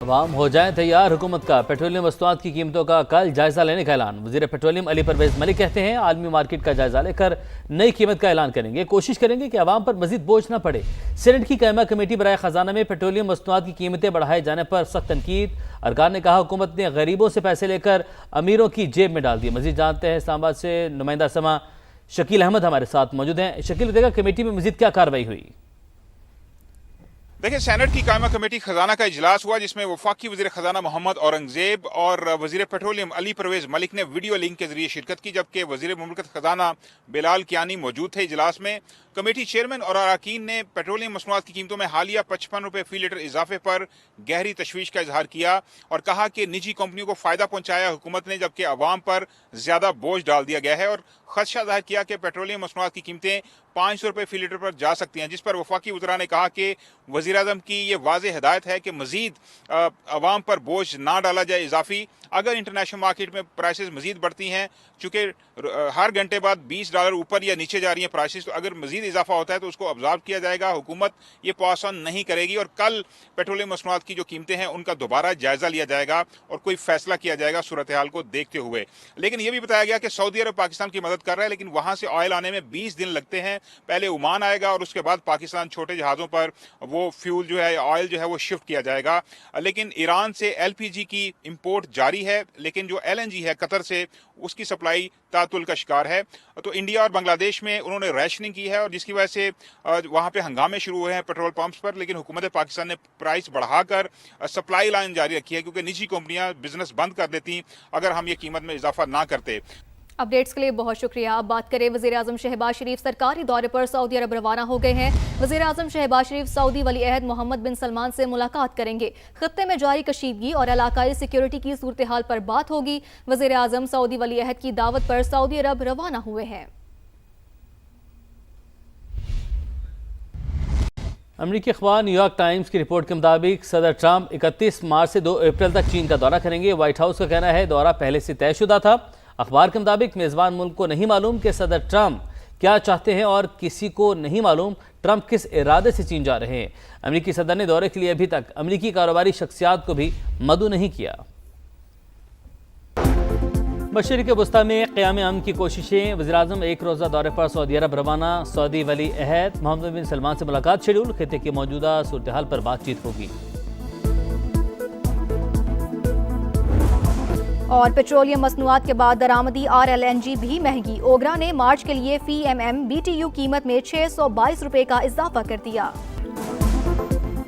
अवाम हो जाए तैयार, हुकूमत का पेट्रोलियम वस्तुआत की कीमतों का कल जायजा लेने का ऐलान। वजीर पेट्रोलियम अली परवेज मलिक कहते हैं आलमी मार्केट का जायजा लेकर नई कीमत का ऐलान करेंगे, कोशिश करेंगे कि अवाम पर मजीद बोझ न पड़े। सेनेट की कायमा कमेटी बराए खजाना में पेट्रोलियम वस्तुआत की कीमतें बढ़ाए जाने पर सख्त तनकीद। अरकान ने कहा हुकूमत ने गरीबों से पैसे लेकर अमीरों की जेब में डाल दिए। मजीद जानते हैं इस्लामाबाद से नुमाइंदा समा शकील अहमद हमारे साथ मौजूद हैं। शकील, बताएगा कमेटी में मजीद क्या कार्रवाई हुई? देखिए, सेनेट की कायमा कमेटी खजाना का इजलास हुआ जिसमें वफाकी वजीर खजाना मोहम्मद औरंगजेब और वजीर पेट्रोलियम अली परवेज मलिक ने वीडियो लिंक के जरिए शिरकत की, जबकि वजीर मुमलकत खजाना बिलाल कियानी मौजूद थे इजलास में। कमेटी चेयरमैन और अरकान ने पेट्रोलियम मसनूआत की कीमतों में हालिया 55 रुपये फी लीटर इजाफे पर गहरी तशवीश का इजहार किया और कहा कि निजी कंपनियों को फायदा पहुंचाया हुकूमत ने, जबकि अवाम पर ज्यादा बोझ डाल दिया गया है। और खदशा जाहिर किया कि पेट्रोलियम मसनूआत की कीमतें 500 रुपये फी लीटर पर जा सकती हैं, जिस पर वफाकी वज़रा ने कहा कि वज़ीर आज़म की ये वाज़ेह हिदायत है कि मजीद अवाम पर बोझ ना डाला जाए इजाफी। अगर इंटरनेशनल मार्केट में प्राइसेस मजीद बढ़ती हैं, चूँकि हर घंटे बाद $20 ऊपर या नीचे जा रही हैं प्राइसेस, तो अगर मजीद इजाफा होता है तो उसको ऑब्जर्व किया जाएगा। हुकूमत ये पास ऑन नहीं करेगी और कल पेट्रोलियम मसनूआत की जो कीमतें हैं उनका दोबारा जायजा लिया जाएगा और कोई फैसला किया जाएगा सूरत हाल को देखते हुए। लेकिन यह भी बताया गया कि सऊदी अरब पाकिस्तान की मदद कर रहा है, लेकिन वहां से ऑयल आने में 20 दिन लगते हैं। पहले ओमान आएगा और उसके बाद पाकिस्तान छोटे जहाज़ों पर वो फ्यूल जो है, ऑयल जो है वो शिफ्ट किया जाएगा। लेकिन ईरान से LPG की इंपोर्ट जारी है, लेकिन जो LNG है कतर से, उसकी सप्लाई तातुल का शिकार है। तो इंडिया और बांग्लादेश में उन्होंने रैशनिंग की है और जिसकी वजह से वहां पे हंगामे शुरू हुए हैं पेट्रोल पंप्स पर। लेकिन हुकूमत पाकिस्तान ने प्राइस बढ़ाकर सप्लाई लाइन जारी रखी है, क्योंकि निजी कंपनियां बिजनेस बंद कर देती अगर हम ये कीमत में इजाफा ना करते। अपडेट्स के लिए बहुत शुक्रिया। अब बात करें, वज़ीर आज़म शहबाज शरीफ सरकारी दौरे पर सऊदी अरब रवाना हो गए हैं। वज़ीर आज़म शहबाज शरीफ सऊदी वली अहद मोहम्मद बिन सलमान से मुलाकात करेंगे। खत्ते में जारी कशीदगी और इलाकाई सिक्योरिटी की सूरत हाल पर बात होगी। वज़ीर आज़म सऊदी वली अहद की दावत पर सऊदी अरब रवाना हुए हैं। अमरीकी अखबार न्यूयॉर्क टाइम्स की रिपोर्ट के मुताबिक सदर ट्रंप 31 मार्च से 2 अप्रैल तक चीन का दौरा करेंगे। व्हाइट हाउस का कहना है दौरा पहले से तयशुदा था। अखबार के मुताबिक मेज़बान मुल्क को नहीं मालूम कि सदर ट्रंप क्या चाहते हैं और किसी को नहीं मालूम ट्रंप किस इरादे से चीन जा रहे हैं। अमरीकी सदर ने दौरे के लिए अभी तक अमरीकी कारोबारी शख्सियात को भी मदऊ नहीं किया। मशरिक़ वस्ता में क़याम अमन की कोशिशें। वज़ीर आज़म एक रोज़ा दौरे पर सऊदी अरब रवाना। सऊदी वली अहद मोहम्मद बिन सलमान से मुलाकात शेड्यूल। खित्ते की मौजूदा सूरत हाल पर बातचीत होगी। और पेट्रोलियम मसनूआत के बाद दरामदी RLNG भी महंगी। ओगरा ने मार्च के लिए फी MM BTU कीमत में 622 रुपये का इजाफा कर दिया।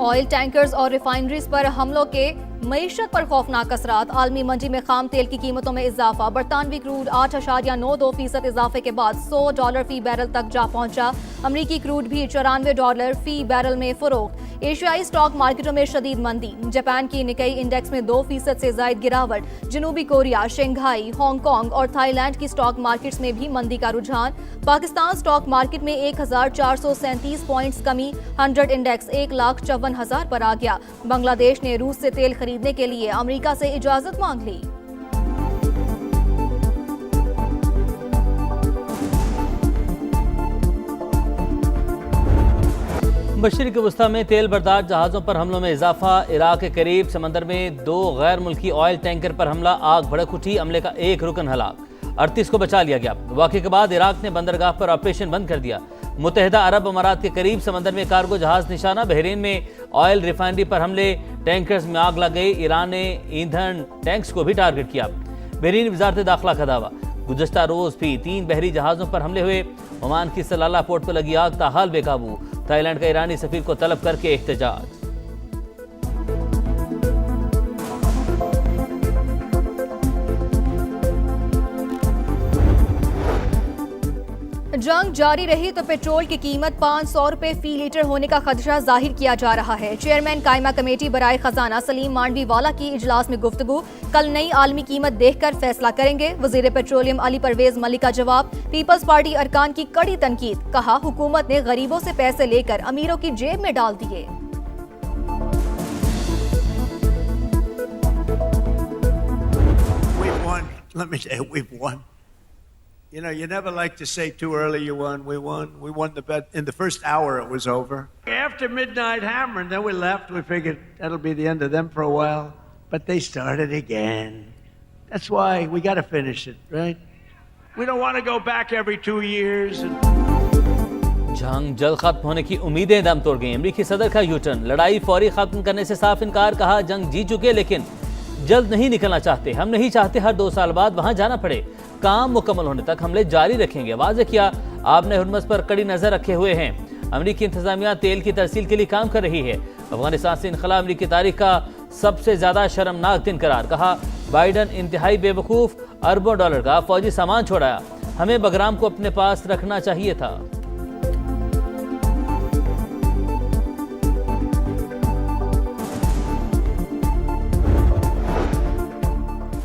ऑयल टैंकर्स और रिफाइनरीज पर हमलों के मईशत पर खौफनाक असरात। आलमी मंडी में खाम तेल की कीमतों में इजाफा। बरतानवी क्रूड 8.92% इजाफे के बाद $100 फी बैरल तक जा पहुंचा। अमरीकी क्रूड भी $94 फी बैरल में फरोख्त। एशियाई स्टॉक मार्केटों में शदीद मंदी। जापान की निकाई इंडेक्स में 2% से जायद गिरावट। जनूबी कोरिया, शंघाई, हांगकांग और थाईलैंड की स्टॉक मार्केट्स में भी मंदी का रुझान। पाकिस्तान स्टॉक मार्केट में 1437 पॉइंट्स कमी। 100 इंडेक्स 1,54,000 पर आ गया। बांग्लादेश ने रूस से तेल खरीदने के लिए अमेरिका से इजाजत मांग ली। मशरिक़ वस्ता में तेल बरदार जहाज़ों पर हमलों में इजाफा। इराक के करीब समंदर में 2 गैर मुल्की ऑयल टैंकर पर हमला। आग भड़क उठी। अमले का एक रुकन हलाक। 38 को बचा लिया गया। वाक़े के बाद इराक ने बंदरगाह पर ऑपरेशन बंद कर दिया। मुत्तहिदा अरब अमारात के करीब समंदर में कार्गो जहाज निशाना। बहरीन में ऑयल रिफाइनरी पर हमले। टैंकर्स में आग लग गई। ईरान ने ईंधन टैंक्स को भी टारगेट किया। बहरीन वजारत दाखिला का दावा, गुज़श्ता रोज भी 3 बहरी जहाज़ों पर हमले हुए। ओमान की सलाला पोर्ट पर लगी आग ताहाल बेकाबू। थाईलैंड का ईरानी सफीर को तलब करके एहतजाज। जंग जारी रही तो पेट्रोल की कीमत 500 रुपये फी लीटर होने का खदशा जाहिर किया जा रहा है। चेयरमैन कायमा कमेटी बराए खजाना सलीम मांडवी वाला की इजलास में गुफ्तगू। कल नई आलमी कीमत देखकर फैसला करेंगे। वजीर पेट्रोलियम अली परवेज मलिक का जवाब। पीपल्स पार्टी अरकान की कड़ी तनकीद। कहा हुकूमत ने गरीबों से पैसे लेकर अमीरों की जेब में डाल दिए। We've won. Let me say it, we've won. You know, you never like to say too early you won. We won. We won the bet. In the first hour, it was over. After midnight hammer, and then we left. We figured that'll be the end of them for a while. But they started again. That's why we got to finish it, right? We don't want to go back every 2 years. जंग जल्द खत्म होने की उम्मीदें दम तोड़ गई। अमेरिकी सदर का यूटर्न, लड़ाई फौरी खत्म करने से साफ इनकार। कहा जंग जीत चुके लेकिन जल्द नहीं निकलना चाहते। हम नहीं चाहते हर 2 साल बाद वहां जाना पड़े। काम मुकम्मल होने तक हमले जारी रखेंगे। वाज़ेह किया आपने हुर्मुज़ पर कड़ी नजर रखे हुए हैं। अमेरिकी इंतजामिया तेल की तरसील के लिए काम कर रही है। अफगानिस्तान से इनखला अमेरिकी तारीख का सबसे ज्यादा शर्मनाक दिन करार। कहा बाइडन इंतहाई बेवकूफ, अरबों डॉलर का फौजी सामान छोड़ाया। हमें बगराम को अपने पास रखना चाहिए था।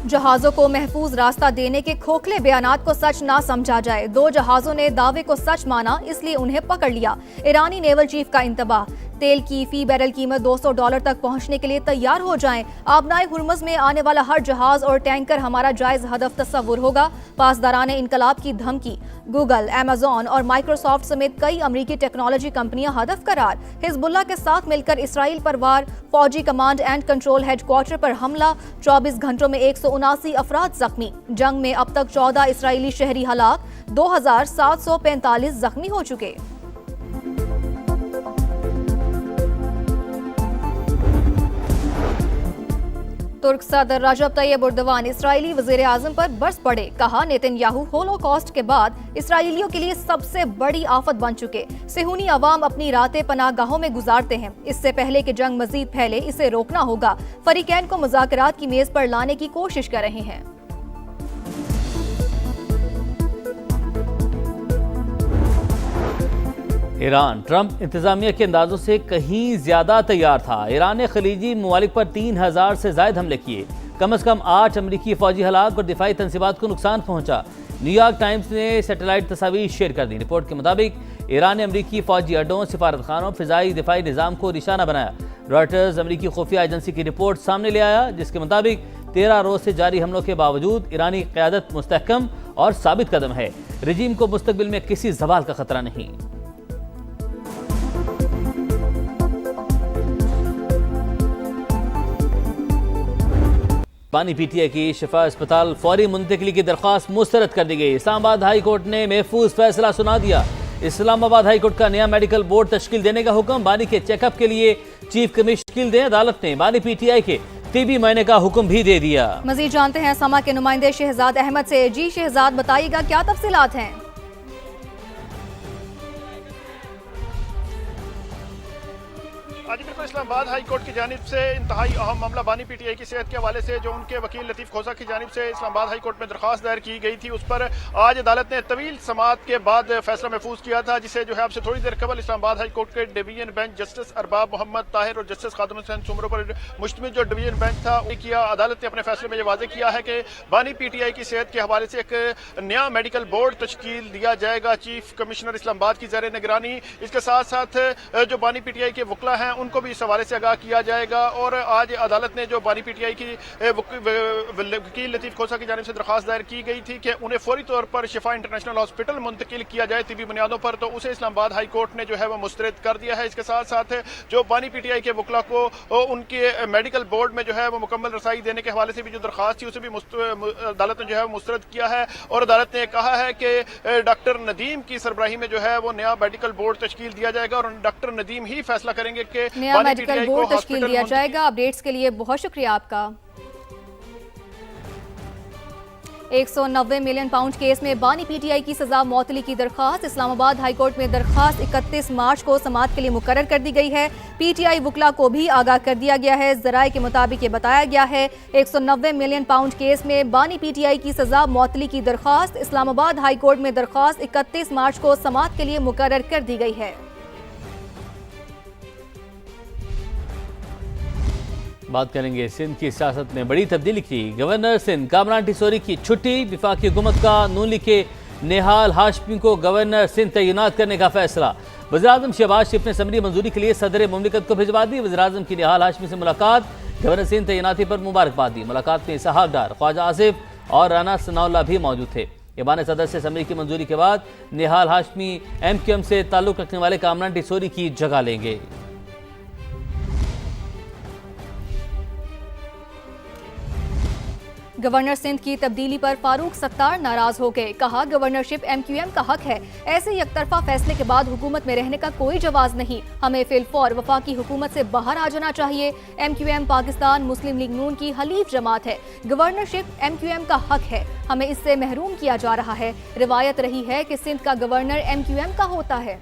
जहाजों को महफूज रास्ता देने के खोखले बयानात को सच ना समझा जाए। 2 जहाजों ने दावे को सच माना, इसलिए उन्हें पकड़ लिया। ईरानी नेवल चीफ का इंतबाह, तेल की फी बैरल कीमत $200 तक पहुंचने के लिए तैयार हो जाएं। आबनाए हुर्मुज़ में आने वाला हर जहाज और टैंकर हमारा जायज हदफ तस्वुर होगा। पासदाराने इनकलाब की धमकी। गूगल, अमेजॉन और माइक्रोसॉफ्ट समेत कई अमेरिकी टेक्नोलॉजी कंपनियां हदफ करार। हिजबुल्लाह के साथ मिलकर इसराइल पर वार। फौजी कमांड एंड कंट्रोल हेडक्वार्टर पर हमला। 24 घंटों में 179 अफराद जख्मी। जंग में अब तक 14 इसराइली शहरी हलाक, 2745 जख्मी हो चुके। तुर्क सदर रजब तैयब एर्दोगान इसराइली वज़ीर आज़म पर बरस पड़े। कहा नेतन्याहू होलोकॉस्ट के बाद इसराइलियों के लिए सबसे बड़ी आफत बन चुके। सेहूनी अवाम अपनी रातें पनाहगाहों में गुजारते हैं। इससे पहले कि जंग मजीद फैले इसे रोकना होगा। फरीकैन को मुज़ाकरात की मेज पर लाने की कोशिश कर रहे हैं। ईरान ट्रंप इंतजामिया के अंदाजों से कहीं ज्यादा तैयार था। ईरान ने खलीजी ममालिक पर 3000 से ज्यादा हमले किए। कम से कम 8 अमरीकी फौजी हलाक और दिफाई तंसीबात को नुकसान पहुंचा। न्यूयॉर्क टाइम्स ने सैटेलाइट तस्वीर शेयर कर दी। रिपोर्ट के मुताबिक ईरान ने अमरीकी फौजी अड्डों, सिफारत खानों, फिजाई दिफाई निज़ाम को निशाना बनाया। रॉयटर्स अमरीकी खुफिया एजेंसी की रिपोर्ट सामने ले आया, जिसके मुताबिक 13 रोज से जारी हमलों के बावजूद ईरानी क़यादत मुस्तहकम और साबित कदम है। रजीम को मुस्तकबिल में किसी जवाल का खतरा नहीं। बानी पीटीआई की शिफा अस्पताल फौरी मुंतकिली की दरख्वास्त मुस्तरद कर दी गई। इस्लामाबाद हाई कोर्ट ने महफूज फैसला सुना दिया। इस्लामाबाद हाई कोर्ट का नया मेडिकल बोर्ड तश्कील देने का हुक्म। बानी के चेकअप के लिए चीफ कमिश्नर दें। अदालत ने बानी पीटीआई के तिबी महीने का हुक्म भी दे दिया। मजीद जानते हैं समा के नुमाइंदे शहजाद अहमद से। जी शहजाद, बताइएगा क्या तफसीलात हैं? आज बिल्कुल इस्लामाबाद हाई कोर्ट की जानिब से इंतहाई अहम मामला बानी पीटीआई की सेहत के हवाले से जो उनके वकील लतीफ़ खोसा की जानिब से इस्लामाबाद हाई कोर्ट में दरख्वास्त दायर की गई थी, उस पर आज अदालत ने तवील समाअत के बाद फैसला महफूज किया था, जिसे जो है आपसे थोड़ी देर कबल इस्लामाबाद हाई कोर्ट के division bench justice Arbab Mohammad Tahir और जस्टिस खातम हुसैन सुमरो पर मुश्तमिल जो डिवीजन बेंच था किया। अदालत ने अपने फैसले में यह वाज़ेह किया है कि बानी पीटीआई की सेहत के हवाले से एक नया मेडिकल बोर्ड तश्कील दिया जाएगा, चीफ कमिश्नर इस्लामाबाद की ज़ेर निगरानी। इसके साथ साथ जो बानी पीटीआई के वकला हैं उनको भी इस हवाले से आगाह किया जाएगा। और आज अदालत ने जो बानी पीटीआई की वकील लतीफ़ खोसा की जानिब से दरख्वास्त दायर की गई थी कि उन्हें फौरी तौर पर शिफा इंटरनेशनल हॉस्पिटल मुंतकिल किया जाए तिबी बुनियादों पर, तो उसे इस्लामाबाद हाई कोर्ट ने जो है वो मुस्तरद कर दिया है। इसके साथ साथ जो बानी पीटीआई के वकला को उनके मेडिकल बोर्ड में जो है वो मुकम्मल रसाई देने के हवाले से भी जो दरख्वास्त थी उसे भी अदालत ने जो है मुस्तरद किया है। और अदालत ने कहा है कि डॉक्टर नदीम की सरबराही में जो है वो नया मेडिकल बोर्ड तश्कील दिया जाएगा और डॉक्टर नदीम ही फैसला करेंगे कि नया मेडिकल बोर्ड तश्कील दिया जाएगा। अपडेट्स के लिए बहुत शुक्रिया आपका। 190 मिलियन पाउंड केस में बानी पीटीआई की सजा मौतली की दरखास्त। इस्लामाबाद हाई कोर्ट में दरखास्त 31 मार्च को समाअत के लिए मुकर्रर कर दी गई है। पीटीआई वकला को भी आगाह कर दिया गया है। जराए के मुताबिक ये बताया गया है 190 मिलियन पाउंड केस में बानी पीटीआई की सजा मौतली की दरखास्त इस्लामाबाद हाई कोर्ट में दरखास्त 31 मार्च को समाअत के लिए मुकर्रर कर दी गई है। बात करेंगे सिंध की सियासत में बड़ी तब्दीली की। गवर्नर सिंध कामरान टिसोरी की छुट्टी। विफाकी हुकूमत का नून लीग के नेहाल हाशमी को गवर्नर सिंध तैनात करने का फैसला। वज़ीर-ए-आज़म शहबाज शरीफ ने समरी मंजूरी के लिए सदर मुमलिकत को भिजवा दी। वज़ीर-ए-आज़म की नेहाल हाशमी से मुलाकात। गवर्नर सिंध तैनाती पर मुबारकबाद दी। मुलाकात में इसहाक डार, ख्वाजा आसिफ और राना सनाउल्लाह भी मौजूद थे। ईबान सदर से असम्बली की मंजूरी के बाद निहाल हाशमी MQM से ताल्लुक रखने वाले कामरान टिसोरी की जगह लेंगे। गवर्नर सिंध की तब्दीली पर फारूक सत्तार नाराज हो गए। कहा, गवर्नरशिप MQM का हक है। ऐसे यकतरफा फैसले के बाद हुकूमत में रहने का कोई जवाज नहीं। हमें फिलफौर वफाकी हुकूमत से बाहर आ जाना चाहिए। MQM पाकिस्तान मुस्लिम लीग नून की हलीफ जमात है। गवर्नरशिप MQM का हक है। हमें इससे महरूम किया जा रहा है। रिवायत रही है कि सिंध का गवर्नर MQM का होता है।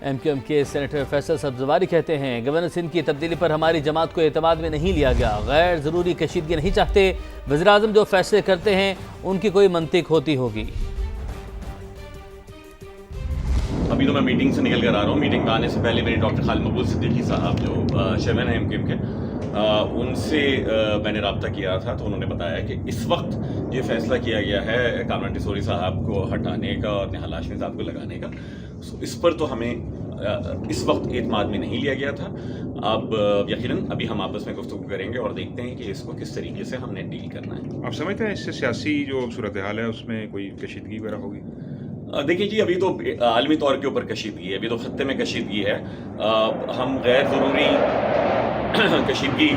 MQM के सेनेटर फैसल सब्जवारी कहते हैं, गवर्नर सिंध की तब्दीली पर हमारी जमात को एतमाद में नहीं लिया गया। गैर ज़रूरी कशीदगी नहीं चाहते। वज़ीर-ए-आज़म जो फैसले करते हैं उनकी कोई मंतिक होती होगी। अभी तो मैं मीटिंग से निकल कर आ रहा हूँ। मीटिंग में आने से पहले मेरे डॉक्टर खालिद मकबूल सिद्दीकी साहब जो चेयरमैन हैं MQM के, उनसे मैंने रब्ता किया था, तो उन्होंने बताया कि इस वक्त ये फैसला किया गया है कामरान टिसोरी साहब को हटाने का और निहाल हाशमी साहब को लगाने का। इस पर तो हमें इस वक्त एतमाद में नहीं लिया गया था। अब यकीनन अभी हम आपस में गुफ्तगू करेंगे और देखते हैं कि इसको किस तरीके से हमने डील करना है। आप समझते हैं इससे सियासी जो सूरत हाल है उसमें कोई कशीदगी वगैरह होगी? देखिए जी, अभी तो आलमी तौर के ऊपर कशीदगी है, अभी तो खत्ते में कशीदगी है। हम गैर ज़रूरी कशीदगी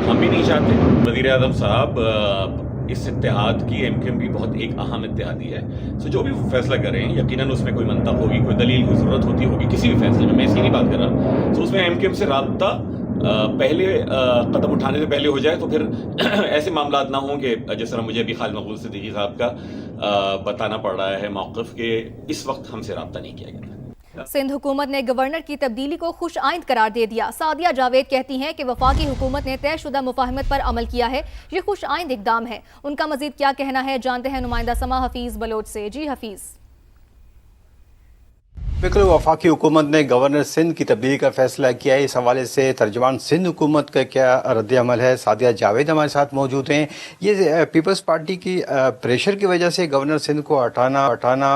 हम भी नहीं चाहते। वज़ीर-ए-आज़म साहब इस इत्तेहाद की MQM की बहुत एक अहम इत्तेहादी है। सो जो भी फैसला करें यकीनन उसमें कोई मंतक होगी, कोई दलील, कोई ज़रूरत होती होगी किसी भी फैसले में। मैं इसकी नहीं बात कर रहा। तो उसमें MQM से रब्ता पहले कदम उठाने से पहले हो जाए तो फिर ऐसे मामला ना हों कि जिस तरह मुझे अभी खालिद मकबूल सिद्दीकी साहब का बताना पड़ रहा है मौक़िफ़ के इस वक्त हमसे रब्ता नहीं किया गया। सिंध हुकूमत ने गवर्नर की तब्दीली को खुश आइंद करार दे दिया। सादिया जावेद कहती हैं कि वफाकी हुकूमत ने तयशुदा मुफाहमत पर अमल किया है। ये खुश आइंद इकदाम है। उनका मजीद क्या कहना है, जानते हैं नुमाइंदा समा हफीज़ बलोच से। जी हफीज़। बिल्कुल, वफाकी हुकूमत ने गवर्नर सिंध की तब्दीली का फैसला किया है। इस हवाले से तर्जुमान सिंध हुकूमत का क्या रद्द अमल है, सादिया जावेद हमारे साथ मौजूद हैं। ये पीपल्स पार्टी की प्रेशर की वजह से गवर्नर सिंध को हटाना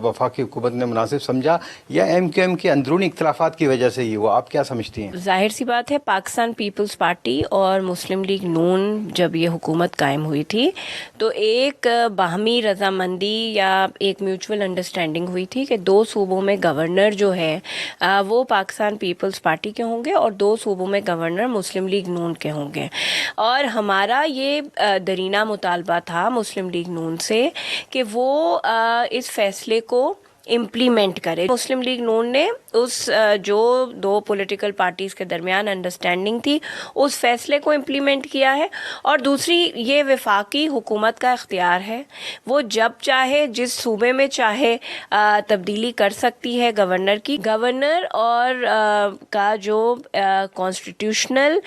वफाकी हुकूमत ने मुनासिब समझा या MQM के अंदरूनी इख्तलाफात की वजह से ही हुआ? आप क्या समझती हैं? जाहिर सी बात है, पाकिस्तान पीपल्स पार्टी और मुस्लिम लीग नून जब ये हुकूमत कायम हुई थी तो एक बाहमी रजामंदी या एक म्यूचुअल अंडरस्टैंडिंग हुई थी कि दो सूबों में गवर्नर जो है वो पाकिस्तान पीपल्स पार्टी के होंगे और दो सूबों में गवर्नर मुस्लिम लीग नून के होंगे। और हमारा ये दरीना मुतालबा था मुस्लिम लीग नून से कि वो इस फैसले को इम्प्लीमेंट करे। मुस्लिम लीग नून ने उस जो दो पॉलिटिकल पार्टीज़ के दरमियान अंडरस्टैंडिंग थी उस फैसले को इम्प्लीमेंट किया है। और दूसरी, ये वफाकी हुकूमत का इख्तियार है, वो जब चाहे जिस सूबे में चाहे तब्दीली कर सकती है गवर्नर की। गवर्नर और का जो कॉन्स्टिट्यूशनल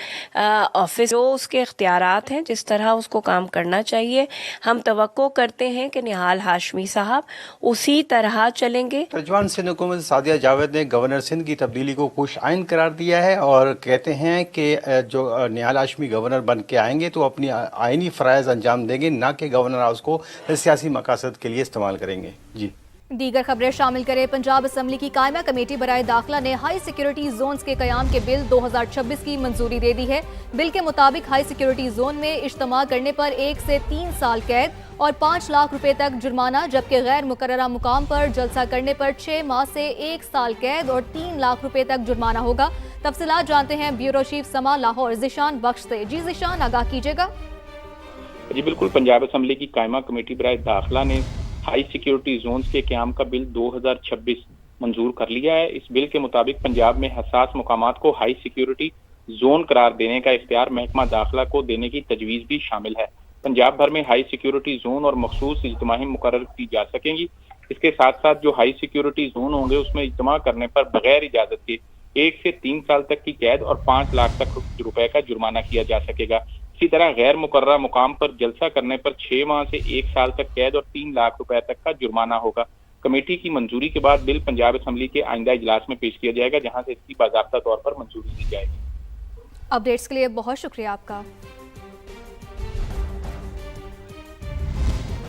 ऑफिस जो उसके इख्तियारात हैं, जिस तरह उसको काम करना चाहिए, हम तवक्को करते हैं कि निहाल हाशमी साहब उसी तरह चलेंगे। तर्जुमान सिंध हुकूमत सादिया जावेद ने गवर्नर सिंध की तब्दीली को खुश आइंद करार दिया है और कहते हैं कि जो निहाल हाशमी गवर्नर बन के आएंगे तो अपनी आइनी फ़राइज़ अंजाम देंगे, ना कि गवर्नर हाउस को सियासी मकासद के लिए इस्तेमाल करेंगे। जी, दीगर खबरें शामिल करें। पंजाब असम्बली की कायमा कमेटी बराए दाखिला ने हाई सिक्योरिटी जोन्स के कयाम के बिल 2026 की मंजूरी दे दी है। बिल के मुताबिक हाई सिक्योरिटी जोन में इज्तिमा करने पर 1 से 3 साल कैद और 5 लाख रुपए तक जुर्माना, जबकि गैर मुकर्ररा मुकाम पर जलसा करने पर 6 माह से 1 साल कैद और 3 लाख रुपए तक जुर्माना होगा। तफसीलात जानते हैं ब्यूरो चीफ समा लाहौर ज़िशान बख्श से। जी ज़िशान, आगाह कीजिएगा। जी बिल्कुल, पंजाब असम्बली की कायमा कमेटी बराए दाखिला ने हाई सिक्योरिटी जोन्स के क़याम का बिल 2026 मंजूर कर लिया है। इस बिल के मुताबिक पंजाब में हसास मुकामात को हाई सिक्योरिटी जोन करार देने का इख्तियार महकमा दाखिला को देने की तजवीज़ भी शामिल है। पंजाब भर में हाई सिक्योरिटी जोन और मखसूस इज्तिमाएं मुकर्रर की जा सकेंगी। इसके साथ साथ जो हाई सिक्योरिटी जोन होंगे उसमें इज्तिमा करने पर बगैर इजाजत के 1 से 3 साल तक की कैद और 5 लाख तक रुपए का जुर्माना किया जा सकेगा। इसी तरह गैर मुकर्ररा मुकाम पर जलसा करने पर 6 माह से 1 साल तक कैद और 3 लाख रुपए तक का जुर्माना होगा। कमेटी की मंजूरी के बाद बिल पंजाब असम्बली के आइंदा इजलास में पेश किया जाएगा, जहां से इसकी बाज़ाब्ता तौर पर मंजूरी दी जाएगी। अपडेट्स के लिए बहुत शुक्रिया आपका।